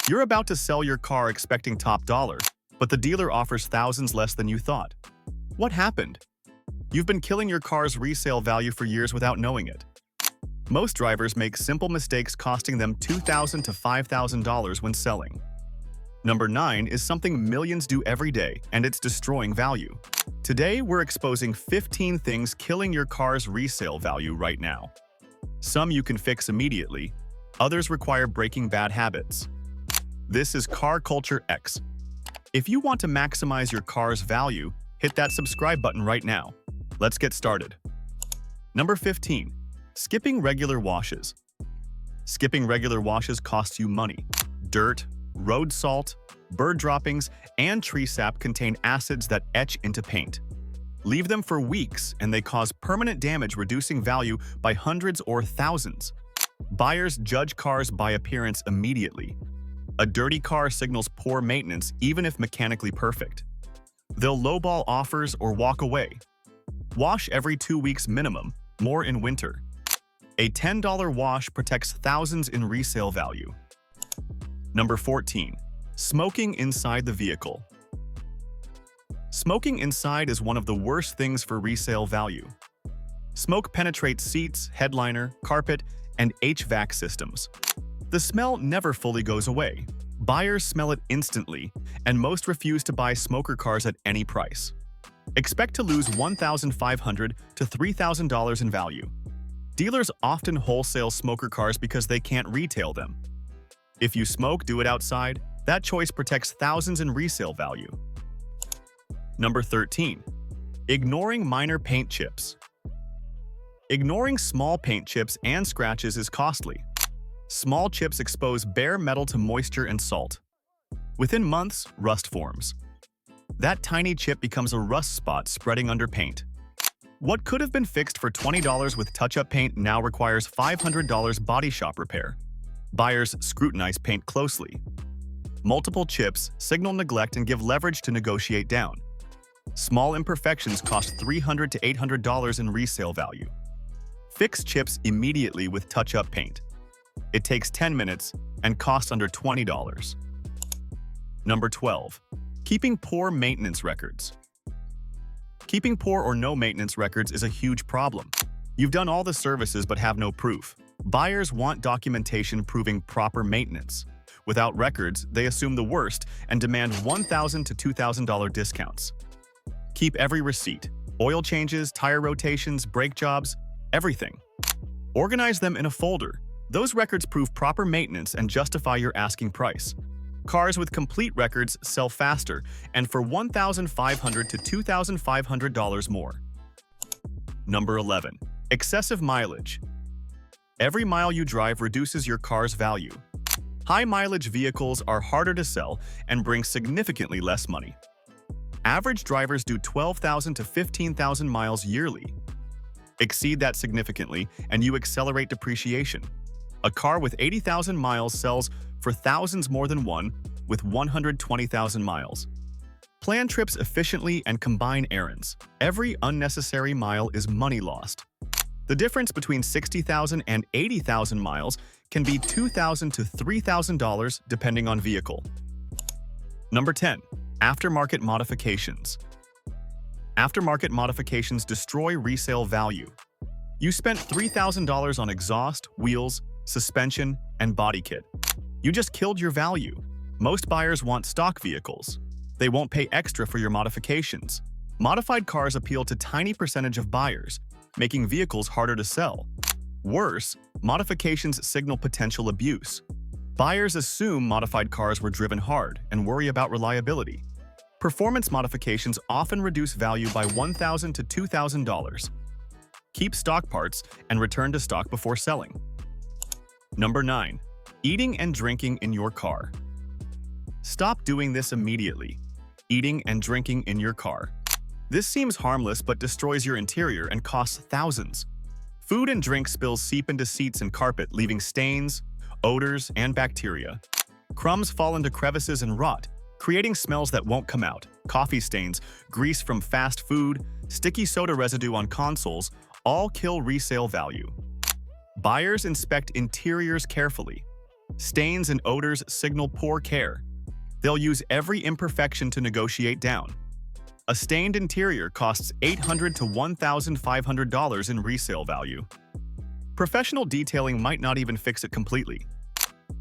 You're about to sell your car expecting top dollar, but the dealer offers thousands less than you thought. What happened? You've been killing your car's resale value for years without knowing it. Most drivers make simple mistakes costing them $2,000 to $5,000 when selling. Number 9 is something millions do every day, and it's destroying value. Today, we're exposing 15 things killing your car's resale value right now. Some you can fix immediately, others require breaking bad habits. This is CarCulture-X. If you want to maximize your car's value, hit that subscribe button right now. Let's get started. Number 15. Skipping regular washes. Skipping regular washes costs you money. Dirt, road salt, bird droppings, and tree sap contain acids that etch into paint. Leave them for weeks and they cause permanent damage, reducing value by hundreds or thousands. Buyers judge cars by appearance immediately. A dirty car signals poor maintenance even if mechanically perfect. They'll lowball offers or walk away. Wash every 2 weeks minimum, more in winter. A $10 wash protects thousands in resale value. Number 14. Smoking inside the vehicle. Smoking inside is one of the worst things for resale value. Smoke penetrates seats, headliner, carpet, and HVAC systems. The smell never fully goes away. Buyers smell it instantly, and most refuse to buy smoker cars at any price. Expect to lose $1,500 to $3,000 in value. Dealers often wholesale smoker cars because they can't retail them. If you smoke, do it outside. That choice protects thousands in resale value. Number 13. Ignoring minor paint chips. Ignoring small paint chips and scratches is costly. Small chips expose bare metal to moisture and salt. Within months, rust forms. That tiny chip becomes a rust spot spreading under paint. What could have been fixed for $20 with touch-up paint now requires $500 body shop repair. Buyers scrutinize paint closely. Multiple chips signal neglect and give leverage to negotiate down. Small imperfections cost $300 to $800 in resale value. Fix chips immediately with touch-up paint. It takes 10 minutes and costs under $20. Number 12. Keeping poor maintenance records. Keeping poor or no maintenance records is a huge problem. You've done all the services but have no proof. Buyers want documentation proving proper maintenance. Without records, they assume the worst and demand $1,000 to $2,000 discounts. Keep every receipt, oil changes, tire rotations, brake jobs, everything. Organize them in a folder. Those records prove proper maintenance and justify your asking price. Cars with complete records sell faster and for $1,500 to $2,500 more. Number 11. Excessive mileage. Every mile you drive reduces your car's value. High-mileage vehicles are harder to sell and bring significantly less money. Average drivers do 12,000 to 15,000 miles yearly. Exceed that significantly, and you accelerate depreciation. A car with 80,000 miles sells for thousands more than one with 120,000 miles. Plan trips efficiently and combine errands. Every unnecessary mile is money lost. The difference between 60,000 and 80,000 miles can be $2,000 to $3,000 depending on vehicle. Number 10. Aftermarket modifications. Aftermarket modifications destroy resale value. You spent $3,000 on exhaust, wheels, suspension, and body kit. You just killed your value. Most buyers want stock vehicles. They won't pay extra for your modifications. Modified cars appeal to a tiny percentage of buyers, making vehicles harder to sell. Worse, modifications signal potential abuse. Buyers assume modified cars were driven hard and worry about reliability. Performance modifications often reduce value by $1,000 to $2,000. Keep stock parts and return to stock before selling. Number 9. Eating and drinking in your car. Stop doing this immediately. Eating and drinking in your car. This seems harmless but destroys your interior and costs thousands. Food and drink spills seep into seats and carpet, leaving stains, odors, and bacteria. Crumbs fall into crevices and rot, creating smells that won't come out. Coffee stains, grease from fast food, sticky soda residue on consoles all kill resale value. Buyers inspect interiors carefully. Stains and odors signal poor care. They'll use every imperfection to negotiate down. A stained interior costs $800 to $1,500 in resale value. Professional detailing might not even fix it completely.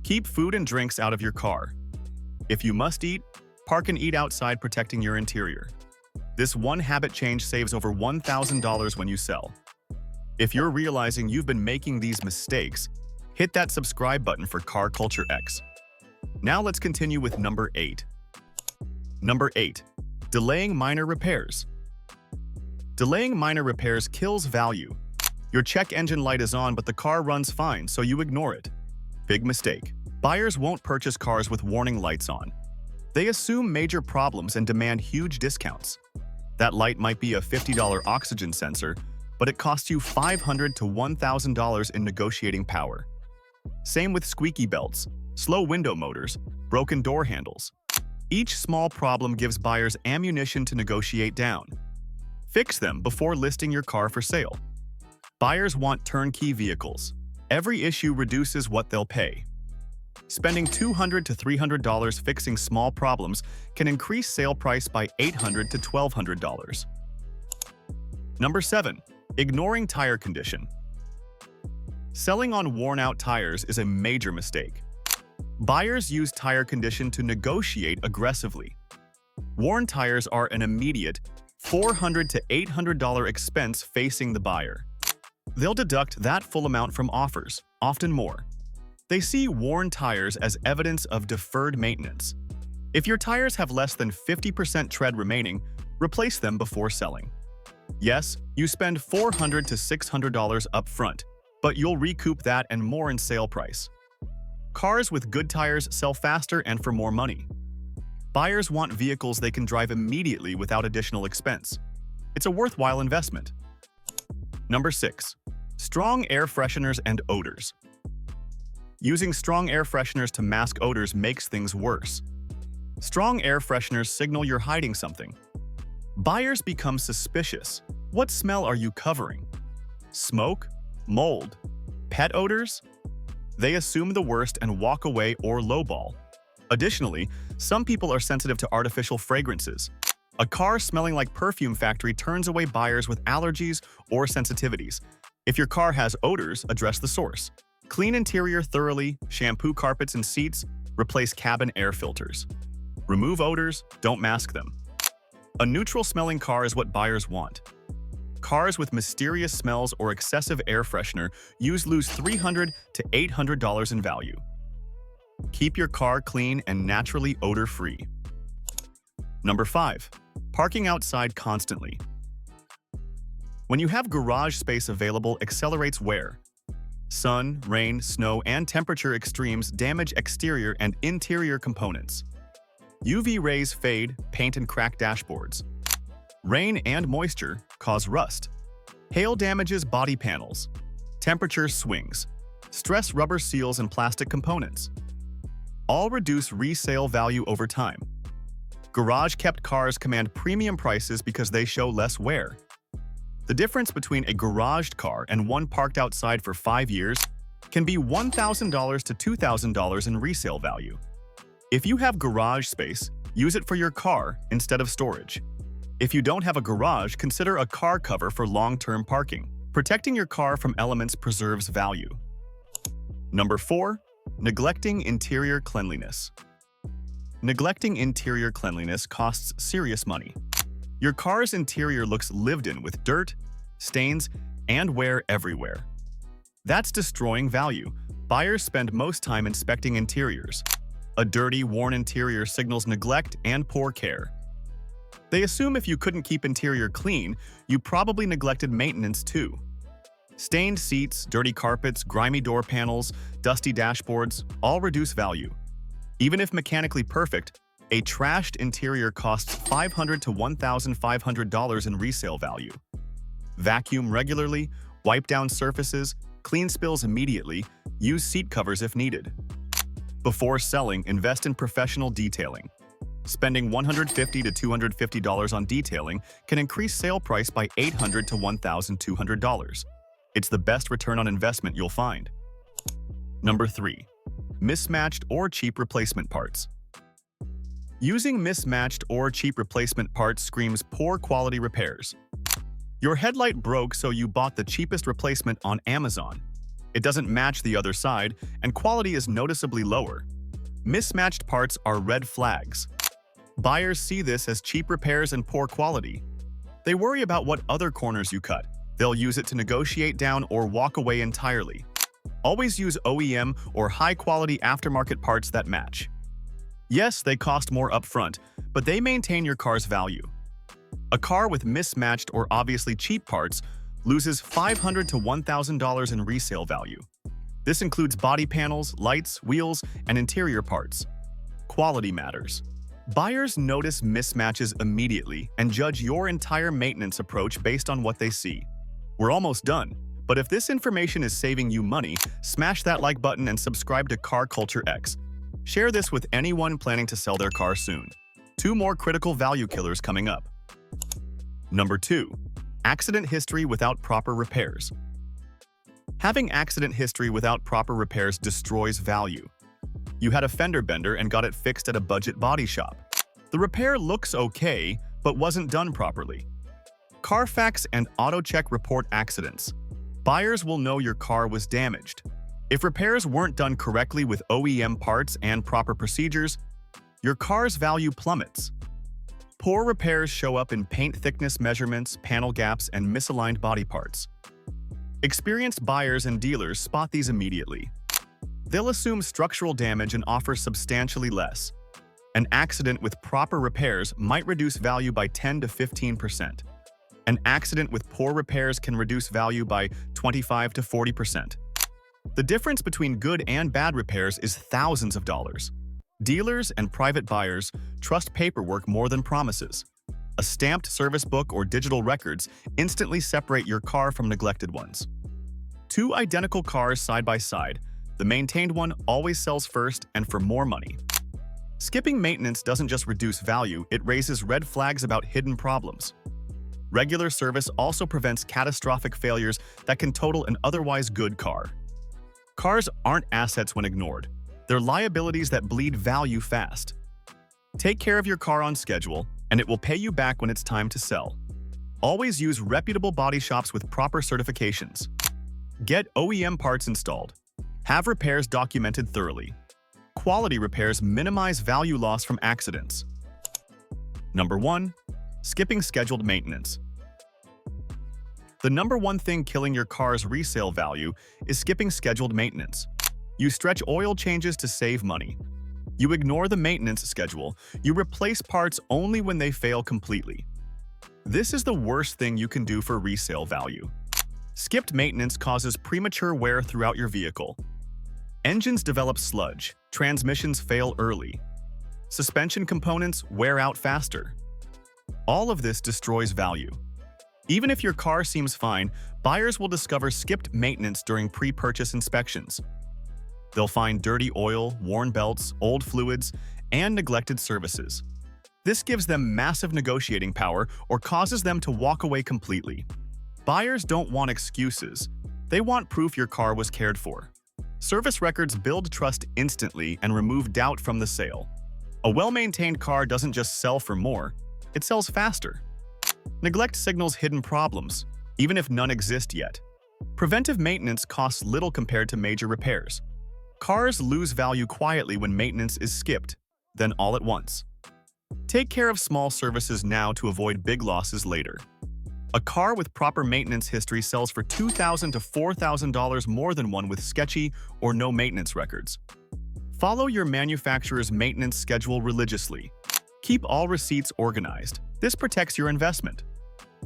Keep food and drinks out of your car. If you must eat, park and eat outside, protecting your interior. This one habit change saves over $1,000 when you sell. If you're realizing you've been making these mistakes, hit that subscribe button for CarCulture-X. Now let's continue with number 8. Number 8. Delaying minor repairs. Delaying minor repairs kills value. Your check engine light is on, but the car runs fine, so you ignore it. Big mistake. Buyers won't purchase cars with warning lights on. They assume major problems and demand huge discounts. That light might be a $50 oxygen sensor, but it costs you $500 to $1,000 in negotiating power. Same with squeaky belts, slow window motors, broken door handles. Each small problem gives buyers ammunition to negotiate down. Fix them before listing your car for sale. Buyers want turnkey vehicles. Every issue reduces what they'll pay. Spending $200 to $300 fixing small problems can increase sale price by $800 to $1,200. Number 7. Ignoring tire condition. Selling on worn-out tires is a major mistake. Buyers use tire condition to negotiate aggressively. Worn tires are an immediate $400 to $800 expense facing the buyer. They'll deduct that full amount from offers, often more. They see worn tires as evidence of deferred maintenance. If your tires have less than 50% tread remaining, replace them before selling. Yes, you spend $400 to $600 up front, but you'll recoup that and more in sale price. Cars with good tires sell faster and for more money. Buyers want vehicles they can drive immediately without additional expense. It's a worthwhile investment. Number 6. Strong air fresheners and odors. Using strong air fresheners to mask odors makes things worse. Strong air fresheners signal you're hiding something. Buyers become suspicious. What smell are you covering? Smoke? Mold? Pet odors? They assume the worst and walk away or lowball. Additionally, some people are sensitive to artificial fragrances. A car smelling like perfume factory turns away buyers with allergies or sensitivities. If your car has odors, address the source. Clean interior thoroughly, shampoo carpets and seats, replace cabin air filters. Remove odors, don't mask them. A neutral-smelling car is what buyers want. Cars with mysterious smells or excessive air freshener lose $300 to $800 in value. Keep your car clean and naturally odor-free. Number 5. Parking outside constantly. When you have garage space available, accelerates wear. Sun, rain, snow, and temperature extremes damage exterior and interior components. UV rays fade, paint and crack dashboards. Rain and moisture cause rust. Hail damages body panels. Temperature swings. Stress rubber seals and plastic components. All reduce resale value over time. Garage-kept cars command premium prices because they show less wear. The difference between a garaged car and one parked outside for 5 years can be $1,000 to $2,000 in resale value. If you have garage space, use it for your car instead of storage. If you don't have a garage, consider a car cover for long-term parking. Protecting your car from elements preserves value. Number 4. Neglecting interior cleanliness. Neglecting interior cleanliness costs serious money. Your car's interior looks lived in with dirt, stains, and wear everywhere. That's destroying value. Buyers spend most time inspecting interiors. A dirty, worn interior signals neglect and poor care. They assume if you couldn't keep interior clean, you probably neglected maintenance too. Stained seats, dirty carpets, grimy door panels, dusty dashboards all reduce value. Even if mechanically perfect, a trashed interior costs $500 to $1,500 in resale value. Vacuum regularly, wipe down surfaces, clean spills immediately, use seat covers if needed. Before selling, invest in professional detailing. Spending $150 to $250 on detailing can increase sale price by $800 to $1,200. It's the best return on investment you'll find. Number 3. mismatched or cheap replacement parts. Using mismatched or cheap replacement parts screams poor quality repairs. Your headlight broke, so you bought the cheapest replacement on Amazon. It doesn't match the other side, and quality is noticeably lower. Mismatched parts are red flags. Buyers see this as cheap repairs and poor quality. They worry about what other corners you cut. They'll use it to negotiate down or walk away entirely. Always use OEM or high-quality aftermarket parts that match. Yes, they cost more upfront, but they maintain your car's value. A car with mismatched or obviously cheap parts loses $500 to $1,000 in resale value. This includes body panels, lights, wheels, and interior parts. Quality matters. Buyers notice mismatches immediately and judge your entire maintenance approach based on what they see. We're almost done, but if this information is saving you money, smash that like button and subscribe to CarCulture-X. Share this with anyone planning to sell their car soon. 2 more critical value killers coming up. Number 2. Accident history without proper repairs. Having accident history without proper repairs destroys value. You had a fender bender and got it fixed at a budget body shop. The repair looks okay, but wasn't done properly. CarFax and AutoCheck report accidents. Buyers will know your car was damaged. If repairs weren't done correctly with OEM parts and proper procedures, your car's value plummets. Poor repairs show up in paint thickness measurements, panel gaps, and misaligned body parts. Experienced buyers and dealers spot these immediately. They'll assume structural damage and offer substantially less. An accident with proper repairs might reduce value by 10 to 15%. An accident with poor repairs can reduce value by 25 to 40%. The difference between good and bad repairs is thousands of dollars. Dealers and private buyers trust paperwork more than promises. A stamped service book or digital records instantly separate your car from neglected ones. 2 identical cars side by side, the maintained one always sells first and for more money. Skipping maintenance doesn't just reduce value, it raises red flags about hidden problems. Regular service also prevents catastrophic failures that can total an otherwise good car. Cars aren't assets when ignored. They're liabilities that bleed value fast. Take care of your car on schedule, and it will pay you back when it's time to sell. Always use reputable body shops with proper certifications. Get OEM parts installed. Have repairs documented thoroughly. Quality repairs minimize value loss from accidents. Number 1. Skipping scheduled maintenance. The number 1 thing killing your car's resale value is skipping scheduled maintenance. You stretch oil changes to save money. You ignore the maintenance schedule. You replace parts only when they fail completely. This is the worst thing you can do for resale value. Skipped maintenance causes premature wear throughout your vehicle. Engines develop sludge. Transmissions fail early. Suspension components wear out faster. All of this destroys value. Even if your car seems fine, buyers will discover skipped maintenance during pre-purchase inspections. They'll find dirty oil, worn belts, old fluids, and neglected services. This gives them massive negotiating power or causes them to walk away completely. Buyers don't want excuses. They want proof your car was cared for. Service records build trust instantly and remove doubt from the sale. A well-maintained car doesn't just sell for more, it sells faster. Neglect signals hidden problems, even if none exist yet. Preventive maintenance costs little compared to major repairs. Cars lose value quietly when maintenance is skipped, then all at once. Take care of small services now to avoid big losses later. A car with proper maintenance history sells for $2,000 to $4,000 more than one with sketchy or no maintenance records. Follow your manufacturer's maintenance schedule religiously. Keep all receipts organized. This protects your investment.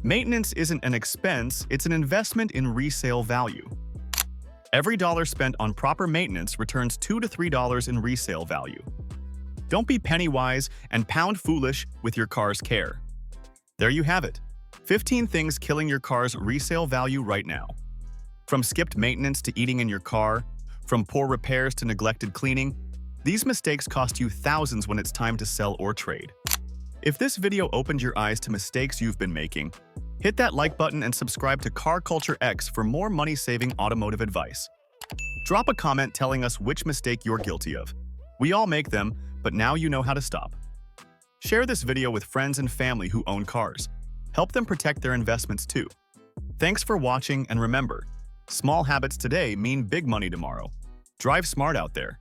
Maintenance isn't an expense, it's an investment in resale value. Every dollar spent on proper maintenance returns $2 to $3 in resale value. Don't be penny-wise and pound foolish with your car's care. There you have it. 15 things killing your car's resale value right now. From skipped maintenance to eating in your car, from poor repairs to neglected cleaning, these mistakes cost you thousands when it's time to sell or trade. If this video opened your eyes to mistakes you've been making, hit that like button and subscribe to CarCulture-X for more money-saving automotive advice. Drop a comment telling us which mistake you're guilty of. We all make them, but now you know how to stop. Share this video with friends and family who own cars. Help them protect their investments too. Thanks for watching, and remember, small habits today mean big money tomorrow. Drive smart out there.